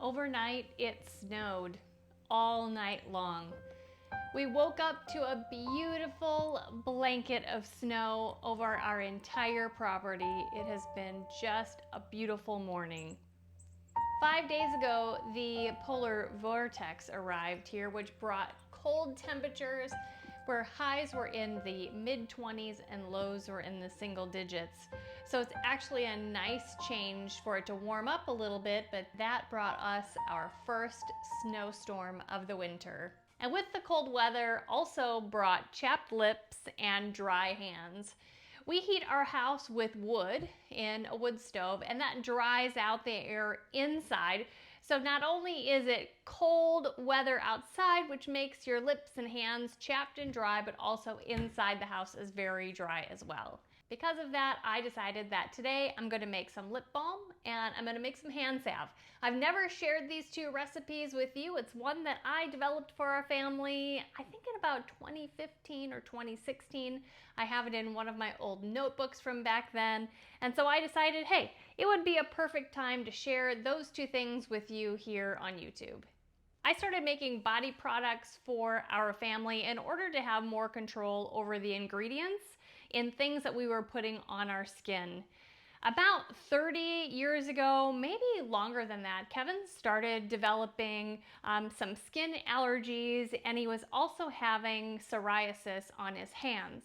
Overnight, it snowed all night long. We woke up to a beautiful blanket of snow over our entire property. It has been just a beautiful morning. 5 days ago, the polar vortex arrived here, which brought cold temperatures where highs were in the mid-20s and lows were in the single digits. So it's actually a nice change for it to warm up a little bit, but that brought us our first snowstorm of the winter. And with the cold weather also brought chapped lips and dry hands. We heat our house with wood in a wood stove, and that dries out the air inside. So not only is it cold weather outside, which makes your lips and hands chapped and dry, but also inside the house is very dry as well. Because of that, I decided that today I'm going to make some lip balm and I'm going to make some hand salve. I've never shared these two recipes with you. It's one that I developed for our family, I think in about 2015 or 2016. I have it in one of my old notebooks from back then. And so I decided, hey, it would be a perfect time to share those two things with you here on YouTube. I started making body products for our family in order to have more control over the ingredients in things that we were putting on our skin. About 30 years ago, maybe longer than that, Kevin started developing some skin allergies, and he was also having psoriasis on his hands.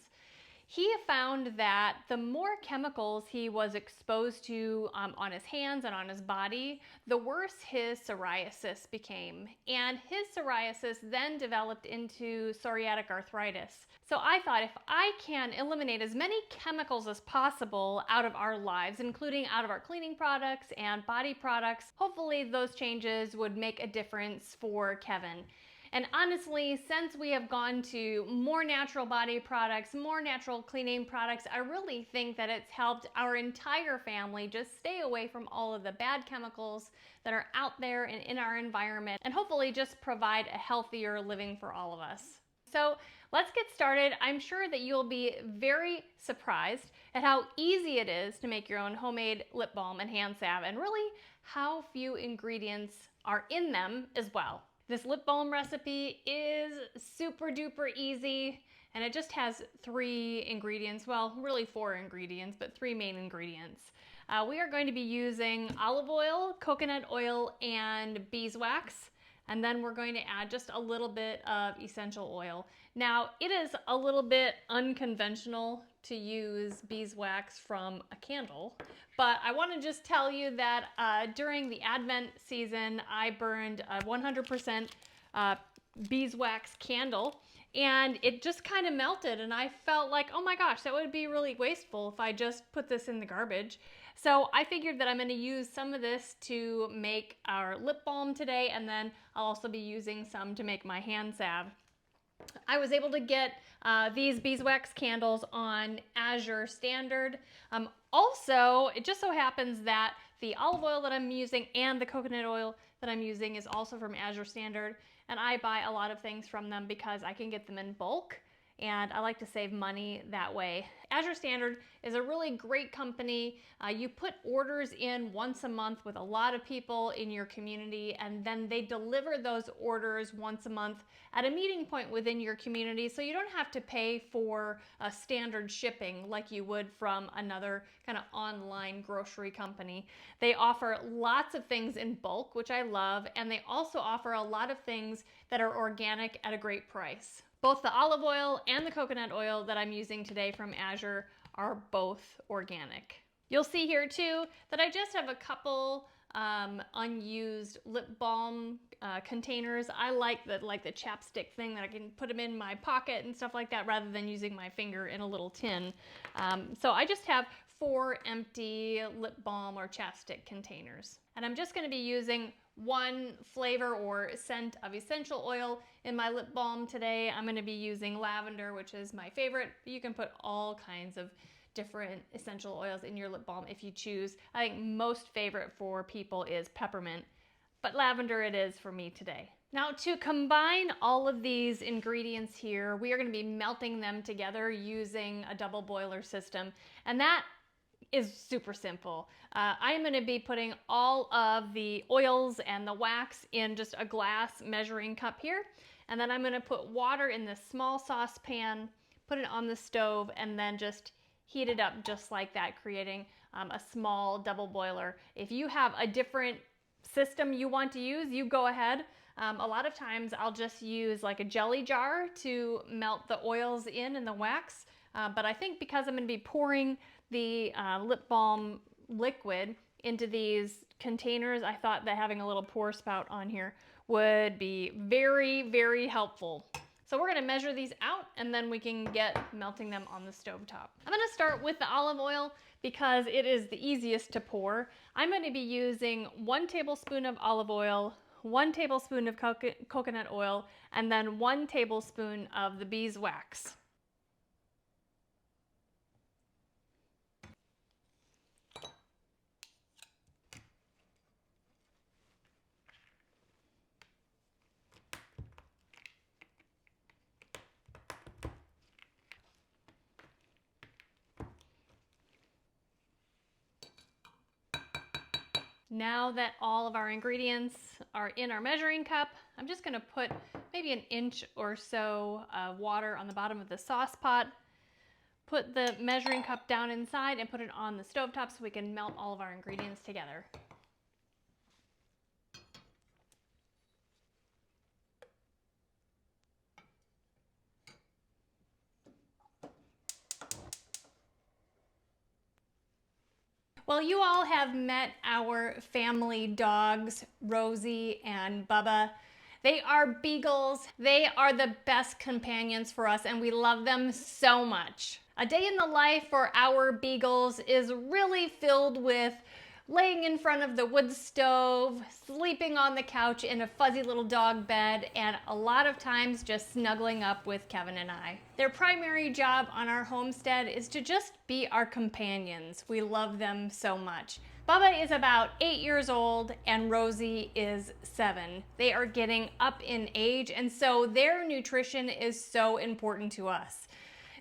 He found that the more chemicals he was exposed to on his hands and on his body, the worse his psoriasis became. And his psoriasis then developed into psoriatic arthritis. So I thought, if I can eliminate as many chemicals as possible out of our lives, including out of our cleaning products and body products, hopefully those changes would make a difference for Kevin. And honestly, since we have gone to more natural body products, more natural cleaning products, I really think that it's helped our entire family just stay away from all of the bad chemicals that are out there and in our environment, and hopefully just provide a healthier living for all of us. So let's get started. I'm sure that you'll be very surprised at how easy it is to make your own homemade lip balm and hand salve, and really how few ingredients are in them as well. This lip balm recipe is super duper easy, and it just has 3 ingredients. Well, really 4 ingredients, but 3 main ingredients. We are going to be using olive oil, coconut oil, and beeswax. And then we're going to add just a little bit of essential oil. Now, it is a little bit unconventional to use beeswax from a candle, but I want to just tell you that during the Advent season, I burned a 100% beeswax candle, and it just kind of melted, and I felt like, oh my gosh, that would be really wasteful if I just put this in the garbage. So I figured that I'm going to use some of this to make our lip balm today, and then I'll also be using some to make my hand salve. I was able to get these beeswax candles on Azure Standard. Also, it just so happens that the olive oil that I'm using and the coconut oil that I'm using is also from Azure Standard, and I buy a lot of things from them because I can get them in bulk, and I like to save money that way. Azure Standard is a really great company. You put orders in once a month with a lot of people in your community, and then they deliver those orders once a month at a meeting point within your community, so you don't have to pay for a standard shipping like you would from another kind of online grocery company. They offer lots of things in bulk, which I love, and they also offer a lot of things that are organic at a great price. Both the olive oil and the coconut oil that I'm using today from Azure are both organic. You'll see here too that I just have a couple unused lip balm containers. I like the chapstick thing that I can put them in my pocket and stuff like that rather than using my finger in a little tin. So I just have 4 empty lip balm or chapstick containers. And I'm just going to be using 1 flavor or scent of essential oil in my lip balm today. I'm going to be using lavender, which is my favorite. You can put all kinds of different essential oils in your lip balm if you choose. I think most favorite for people is peppermint, but lavender it is for me today. Now, to combine all of these ingredients here, we are going to be melting them together using a double boiler system, and that is super simple. I'm going to be putting all of the oils and the wax in just a glass measuring cup here. And then I'm going to put water in this small saucepan, put it on the stove, and then just heat it up just like that, creating a small double boiler. If you have a different system you want to use, you go ahead. A lot of times I'll just use like a jelly jar to melt the oils in and the wax. But I think because I'm going to be pouring the lip balm liquid into these containers, I thought that having a little pour spout on here would be very, very helpful. So we're going to measure these out and then we can get melting them on the stovetop. I'm going to start with the olive oil because it is the easiest to pour. I'm going to be using 1 tablespoon of olive oil, 1 tablespoon of coconut oil, and then 1 tablespoon of the beeswax. Now that all of our ingredients are in our measuring cup, I'm just going to put maybe an inch or so of water on the bottom of the sauce pot, put the measuring cup down inside and put it on the stovetop so we can melt all of our ingredients together. Well, you all have met our family dogs, Rosie and Bubba. They are beagles. They are the best companions for us and we love them so much. A day in the life for our beagles is really filled with laying in front of the wood stove, sleeping on the couch in a fuzzy little dog bed, and a lot of times just snuggling up with Kevin and I. Their primary job on our homestead is to just be our companions. We love them so much. Bubba is about 8 years old and Rosie is 7. They are getting up in age and so their nutrition is so important to us.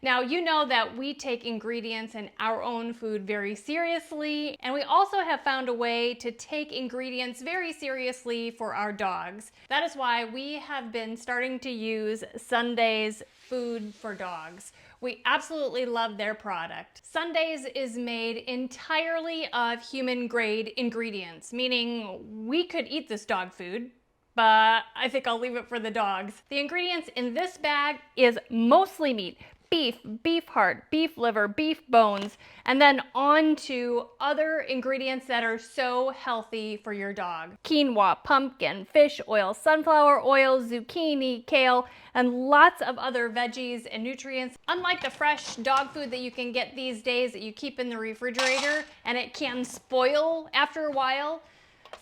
Now, you know that we take ingredients in our own food very seriously, and we also have found a way to take ingredients very seriously for our dogs. That is why we have been starting to use Sunday's Food for Dogs. We absolutely love their product. Sunday's is made entirely of human-grade ingredients, meaning we could eat this dog food, but I think I'll leave it for the dogs. The ingredients in this bag is mostly meat. Beef, beef heart, beef liver, beef bones, and then on to other ingredients that are so healthy for your dog. Quinoa, pumpkin, fish oil, sunflower oil, zucchini, kale, and lots of other veggies and nutrients. Unlike the fresh dog food that you can get these days that you keep in the refrigerator and it can spoil after a while,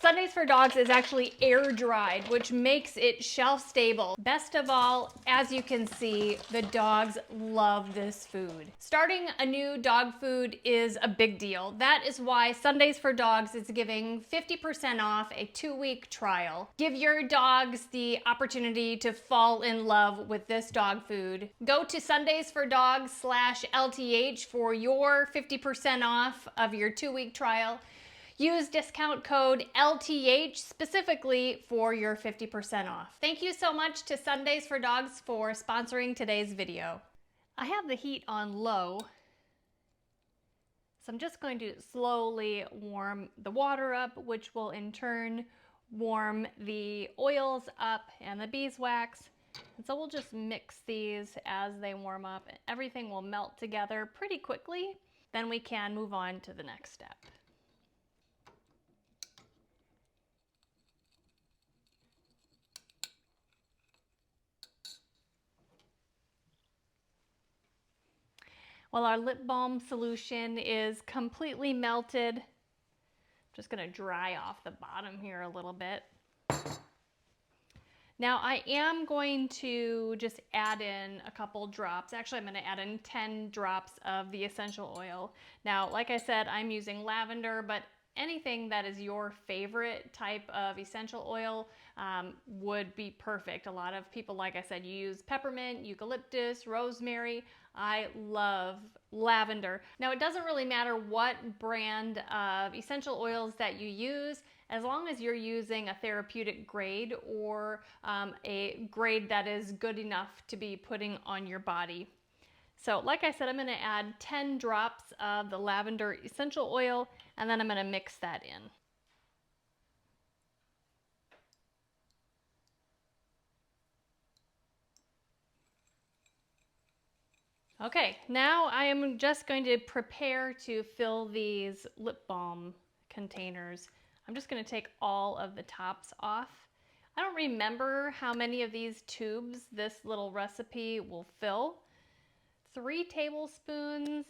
Sundays for Dogs is actually air dried, which makes it shelf stable. Best of all, as you can see, the dogs love this food. Starting a new dog food is a big deal. That is why Sundays for Dogs is giving 50% off a 2-week trial. Give your dogs the opportunity to fall in love with this dog food. Go to sundaysfordogs.com/LTH for your 50% off of your 2-week trial. Use discount code LTH specifically for your 50% off. Thank you so much to Sundays for Dogs for sponsoring today's video. I have the heat on low, so I'm just going to slowly warm the water up, which will in turn warm the oils up and the beeswax. And so we'll just mix these as they warm up. Everything will melt together pretty quickly. Then we can move on to the next step. Well, our lip balm solution is completely melted. Just gonna dry off the bottom here a little bit. Now I am going to just add in a couple drops. Actually, I'm gonna add in 10 drops of the essential oil. Now, like I said, I'm using lavender, but anything that is your favorite type of essential oil would be perfect. A lot of people, like I said, use peppermint, eucalyptus, rosemary. I love lavender. Now, it doesn't really matter what brand of essential oils that you use, as long as you're using a therapeutic grade or a grade that is good enough to be putting on your body. So like I said, I'm going to add 10 drops of the lavender essential oil, and then I'm going to mix that in. Okay, now I am just going to prepare to fill these lip balm containers. I'm just going to take all of the tops off. I don't remember how many of these tubes this little recipe will fill. 3 tablespoons,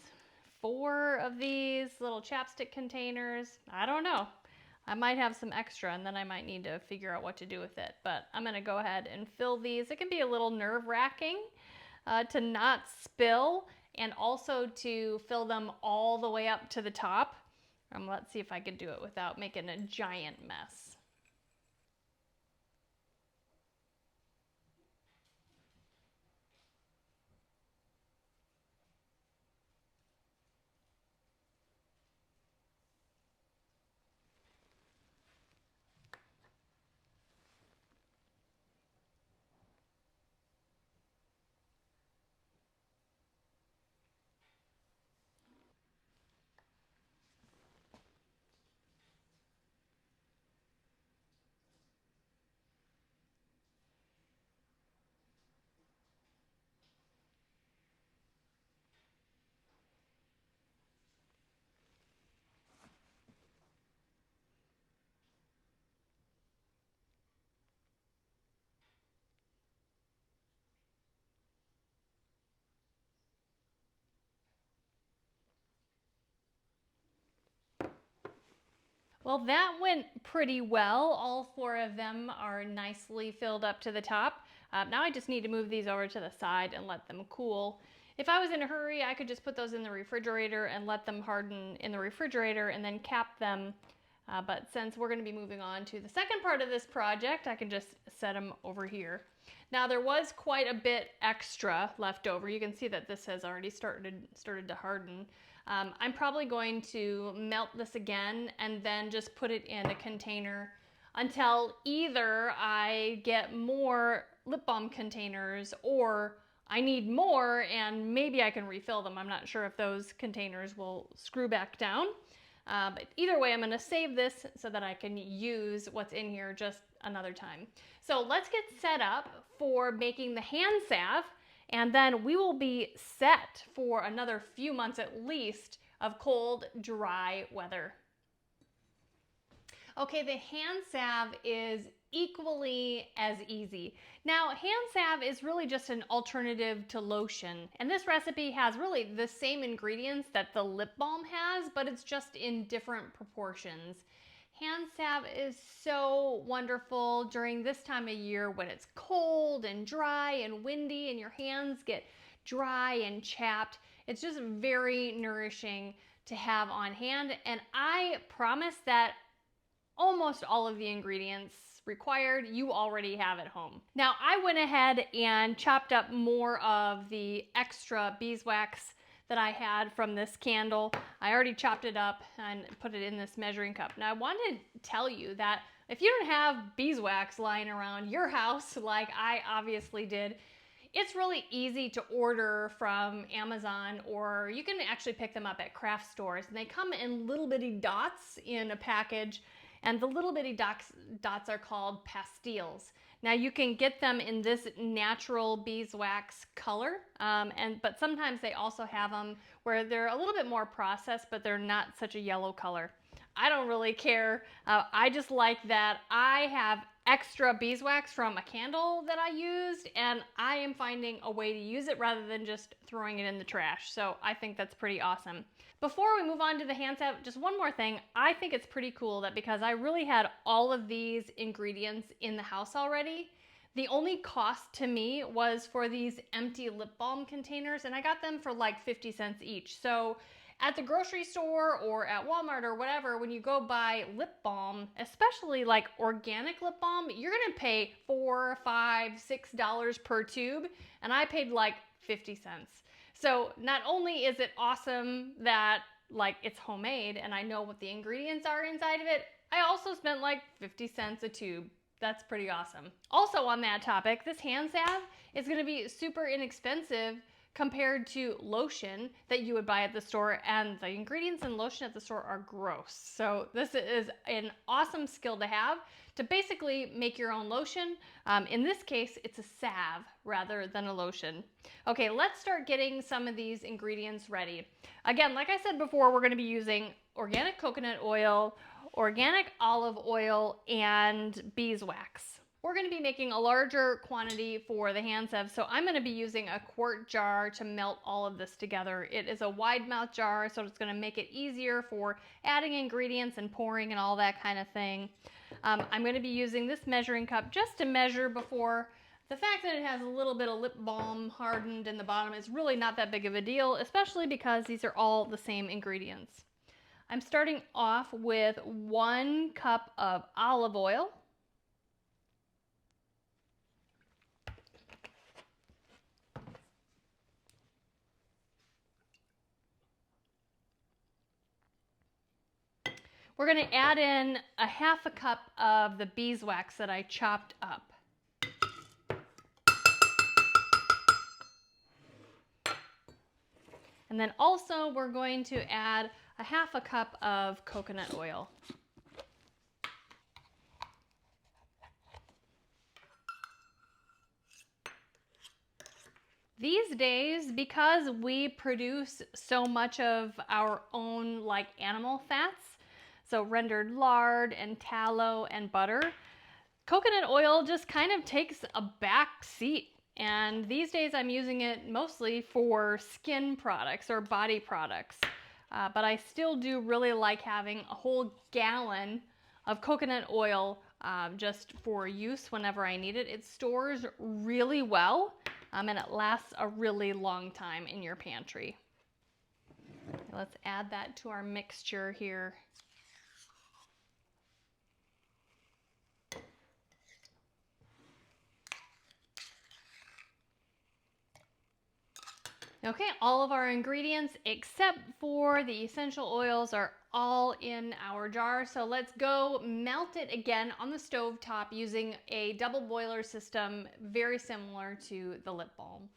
4 of these little chapstick containers. I don't know. I might have some extra and then I might need to figure out what to do with it. But I'm going to go ahead and fill these. It can be a little nerve-wracking to not spill and also to fill them all the way up to the top. Let's see if I can do it without making a giant mess. Well, that went pretty well. All 4 of them are nicely filled up to the top. Now I just need to move these over to the side and let them cool. If I was in a hurry, I could just put those in the refrigerator and let them harden in the refrigerator and then cap them. But since we're going to be moving on to the second part of this project, I can just set them over here. Now there was quite a bit extra left over. You can see that this has already started to harden. I'm probably going to melt this again and then just put it in a container until either I get more lip balm containers or I need more and maybe I can refill them. I'm not sure if those containers will screw back down. But either way, I'm going to save this so that I can use what's in here just another time. So let's get set up for making the hand salve, and then we will be set for another few months at least of cold, dry weather. Okay, the hand salve is equally as easy. Now, hand salve is really just an alternative to lotion, and this recipe has really the same ingredients that the lip balm has, but it's just in different proportions. Hand salve is so wonderful during this time of year when it's cold and dry and windy and your hands get dry and chapped. It's just very nourishing to have on hand, and I promise that almost all of the ingredients required you already have at home. Now I went ahead and chopped up more of the extra beeswax that I had from this candle. I already chopped it up and put it in this measuring cup. Now I want to tell you that if you don't have beeswax lying around your house like I obviously did, it's really easy to order from Amazon, or you can actually pick them up at craft stores, and they come in little bitty dots in a package, and the little bitty dots are called pastilles. Now you can get them in this natural beeswax color, but sometimes they also have them where they're a little bit more processed, but they're not such a yellow color. I don't really care. I just like that I have extra beeswax from a candle that I used, and I am finding a way to use it rather than just throwing it in the trash. So I think that's pretty awesome. Before we move on to the hand salve, just one more thing. I think it's pretty cool that because I really had all of these ingredients in the house already, the only cost to me was for these empty lip balm containers, and I got them for like 50 cents each. So at the grocery store or at Walmart or whatever, when you go buy lip balm, especially like organic lip balm, you're gonna pay $4, $5, $6 per tube, and I paid like 50 cents. So not only is it awesome that like it's homemade and I know what the ingredients are inside of it, I also spent like 50 cents a tube. That's pretty awesome. Also on that topic, this hand salve is going to be super inexpensive compared to lotion that you would buy at the store, and the ingredients in lotion at the store are gross. So this is an awesome skill to have to basically make your own lotion. In this case, it's a salve rather than a lotion. Okay, let's start getting some of these ingredients ready. Again, like I said before, we're going to be using organic coconut oil, organic olive oil, and beeswax. We're going to be making a larger quantity for the hand salve, so I'm going to be using a quart jar to melt all of this together. It is a wide mouth jar, so it's going to make it easier for adding ingredients and pouring and all that kind of thing. I'm going to be using this measuring cup just to measure before. The fact that it has a little bit of lip balm hardened in the bottom is really not that big of a deal, especially because these are all the same ingredients. I'm starting off with 1 cup of olive oil. We're going to add in a 1/2 cup of the beeswax that I chopped up. And then also we're going to add a 1/2 cup of coconut oil. These days, because we produce so much of our own like animal fats, so rendered lard and tallow and butter, coconut oil just kind of takes a back seat. And these days I'm using it mostly for skin products or body products. But I still do really like having a whole gallon of coconut oil just for use whenever I need it. It stores really well and it lasts a really long time in your pantry. Let's add that to our mixture here. Okay, all of our ingredients except for the essential oils are all in our jar. So let's go melt it again on the stove top using a double boiler system, very similar to the lip balm.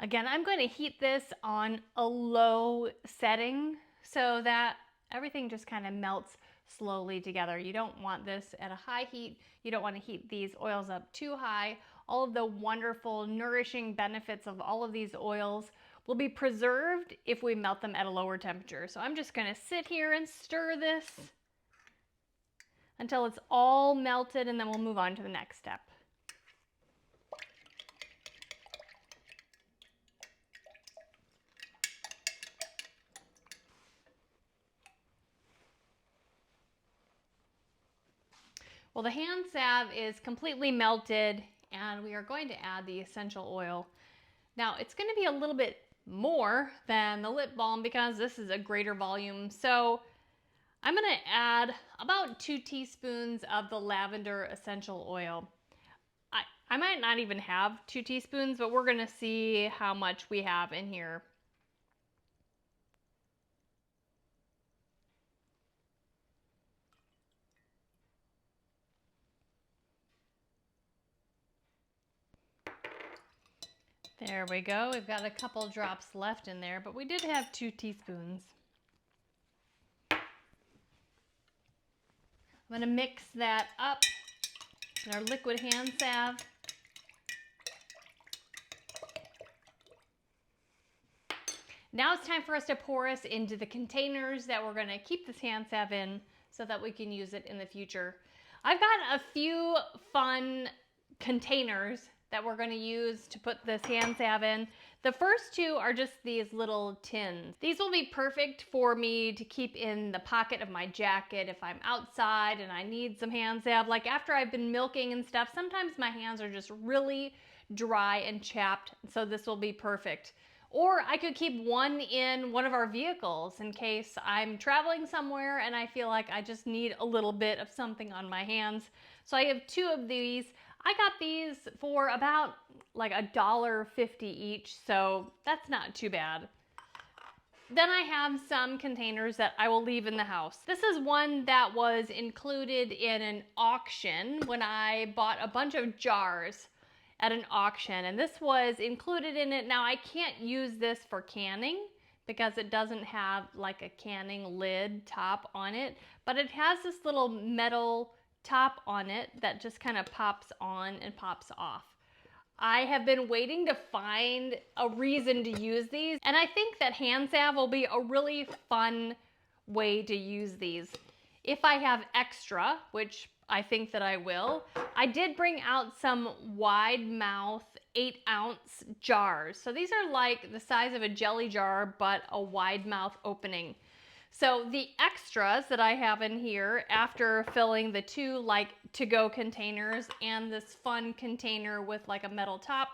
Again, I'm going to heat this on a low setting so that everything just kind of melts slowly together. You don't want this at a high heat. You don't want to heat these oils up too high. All of the wonderful, nourishing benefits of all of these oils will be preserved if we melt them at a lower temperature. So I'm just going to sit here and stir this until it's all melted, and then we'll move on to the next step. Well, the hand salve is completely melted, and we are going to add the essential oil. Now, it's going to be a little bit more than the lip balm because this is a greater volume. So I'm going to add about 2 teaspoons of the lavender essential oil. I might not even have 2 teaspoons, but we're going to see how much we have in here. There we go. We've got a couple drops left in there, but we did have 2 teaspoons. I'm going to mix that up in our liquid hand salve. Now it's time for us to pour us into the containers that we're going to keep this hand salve in so that we can use it in the future. I've got a few fun containers that we're going to use to put this hand salve in. The first 2 are just these little tins. These will be perfect for me to keep in the pocket of my jacket if I'm outside and I need some hand salve. Like after I've been milking and stuff, sometimes my hands are just really dry and chapped, so this will be perfect. Or I could keep one in one of our vehicles in case I'm traveling somewhere and I feel like I just need a little bit of something on my hands. So I have 2 of these. I got these for about like $1.50 each, so that's not too bad. Then I have some containers that I will leave in the house. This is one that was included in an auction when I bought a bunch of jars at an auction, and this was included in it. Now I can't use this for canning because it doesn't have like a canning lid top on it, but it has this little metal top on it that just kind of pops on and pops off. I have been waiting to find a reason to use these, and I think that hand salve will be a really fun way to use these. If I have extra, which I think that I will, I did bring out some wide mouth 8-ounce jars. So these are like the size of a jelly jar, but a wide mouth opening. So the extras that I have in here after filling the 2 like to-go containers and this fun container with like a metal top,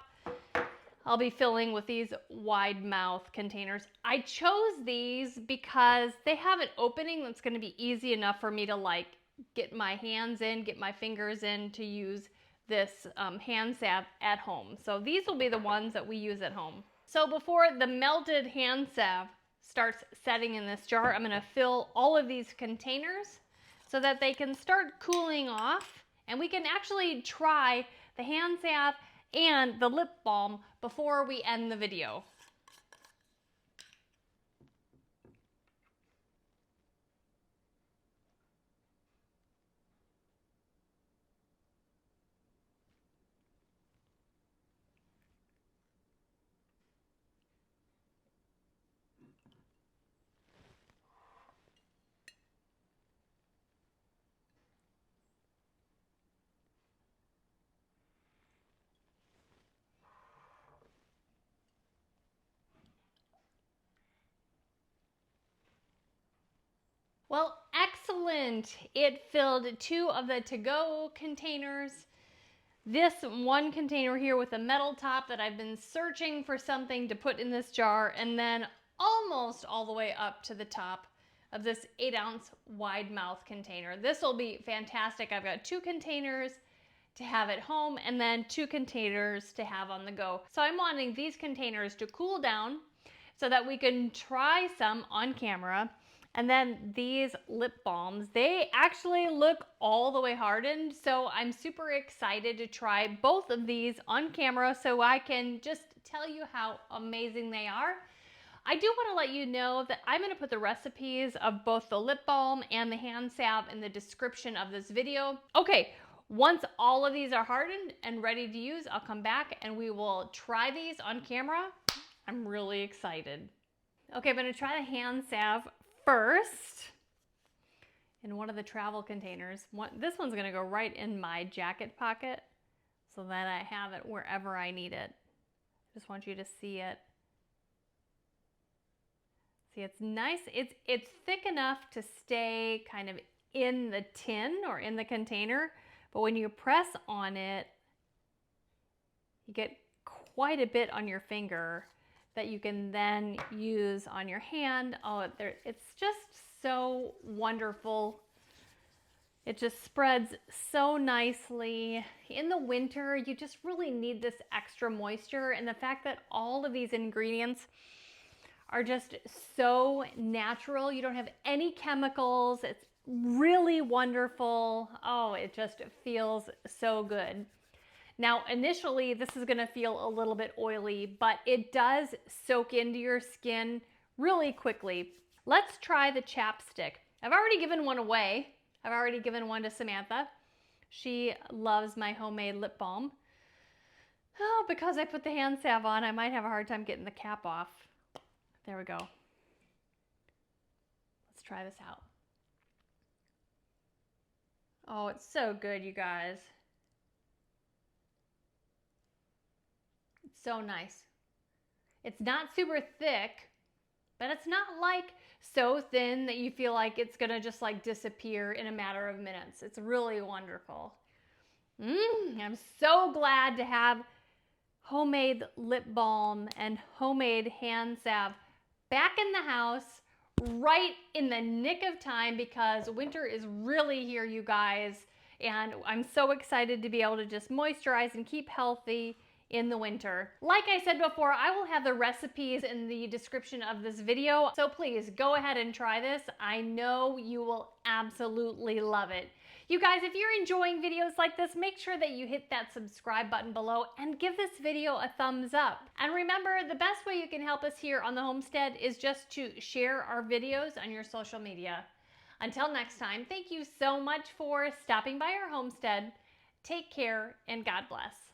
I'll be filling with these wide mouth containers. I chose these because they have an opening that's going to be easy enough for me to like get my hands in, get my fingers in to use this hand salve at home. So these will be the ones that we use at home. So before the melted hand salve starts setting in this jar, I'm going to fill all of these containers so that they can start cooling off, and we can actually try the hand salve and the lip balm before we end the video. Well, excellent. It filled 2 of the to-go containers. This one container here with a metal top that I've been searching for something to put in this jar, and then almost all the way up to the top of this 8-ounce wide mouth container. This will be fantastic. I've got 2 containers to have at home and then 2 containers to have on the go. So I'm wanting these containers to cool down so that we can try some on camera. And then these lip balms, they actually look all the way hardened. So I'm super excited to try both of these on camera so I can just tell you how amazing they are. I do want to let you know that I'm going to put the recipes of both the lip balm and the hand salve in the description of this video. Okay, once all of these are hardened and ready to use, I'll come back and we will try these on camera. I'm really excited. Okay, I'm going to try the hand salve first in one of the travel containers. This one's going to go right in my jacket pocket so that I have it wherever I need it. Just want you to see it. See, it's nice. It's thick enough to stay kind of in the tin or in the container, but when you press on it, you get quite a bit on your finger that you can then use on your hand. Oh, it's just so wonderful. It just spreads so nicely. In the winter, you just really need this extra moisture, and the fact that all of these ingredients are just so natural. You don't have any chemicals. It's really wonderful. Oh, it just feels so good. Now, initially, this is gonna feel a little bit oily, but it does soak into your skin really quickly. Let's try the chapstick. I've already given one away. I've already given one to Samantha. She loves my homemade lip balm. Oh, because I put the hand salve on, I might have a hard time getting the cap off. There we go. Let's try this out. Oh, it's so good, you guys. So nice. It's not super thick, but it's not like so thin that you feel like it's gonna just like disappear in a matter of minutes. It's really wonderful. I'm so glad to have homemade lip balm and homemade hand salve back in the house right in the nick of time because winter is really here, you guys. And I'm so excited to be able to just moisturize and keep healthy in the winter. Like I said before, I will have the recipes in the description of this video, so please go ahead and try this. I know you will absolutely love it. You guys, if you're enjoying videos like this, make sure that you hit that subscribe button below and give this video a thumbs up. And remember, the best way you can help us here on the Homestead is just to share our videos on your social media. Until next time, thank you so much for stopping by our homestead. Take care and God bless.